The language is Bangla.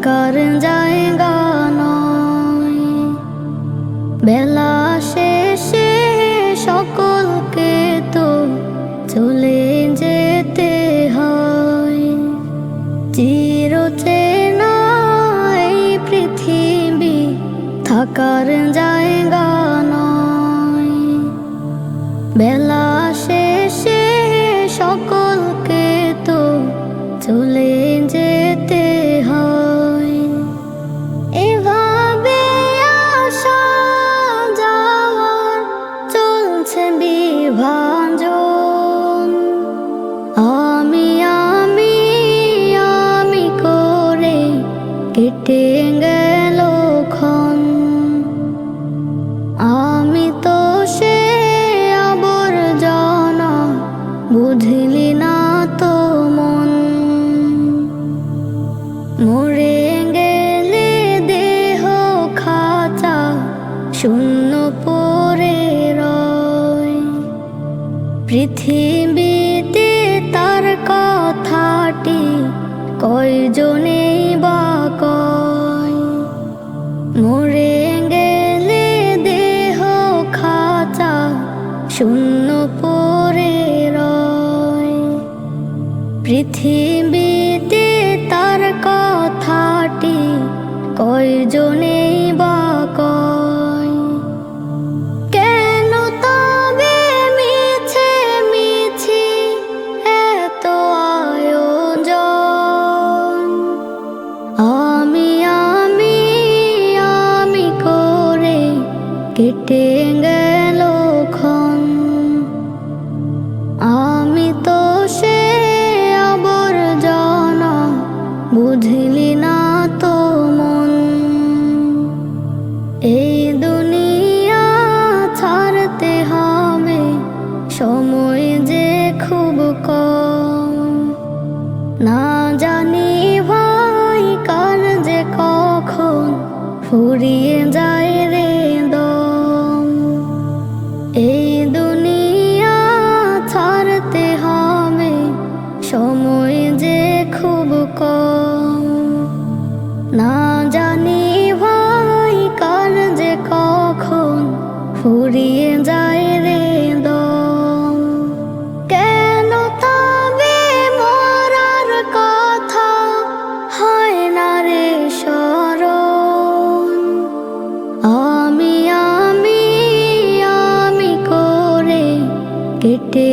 থাকার জায়গা নয়। বেলা শেষে সকলকে তো চলে যেতে হয়। চিরচেনা এই পৃথিবী থাকার জায়গা নয়। বেলা শেষে সকলকে তো চলে যেতে হয়। এভাবে আসা যাওয়ার চলছে বিভাজন। আমি আমি আমি করে কেটে গেল ক্ষণ। আমি তো সে আবর্জনা, বুঝলি না তো মন। মরে গেলে দেহ খাঁচা শূন্য পড়ে রয়। পৃথিবীতে তার কথাটি কয়জনেই বা কয়। মরে গেলে দেহ খাঁচা শূন্য পড়ে রয়। পৃথিবীতে তার কথাটি কয়জনেই বা কয়। কেন তবে মিছে মিছি এত আয়োজন? আমি আমি আমি করে কেটে গেল ক্ষণ। আমি তো সে আবর্জনা, বুঝলি না তো মন। এই দুনিয়া ছাড়তে হবে, সময় যে খুব কম। না জানি ভাই কার যে কখন ফুরিয়ে যায় রে দম। এই দুনিয়া ছাড়তে হবে, সময় যে খুব কম। না জানি ভাই কার যে কখন ফুরিয়ে যায় রে দম। কেন তবে মরার কথা হয় না রে স্মরণ? আমি আমি আমি করে কেটে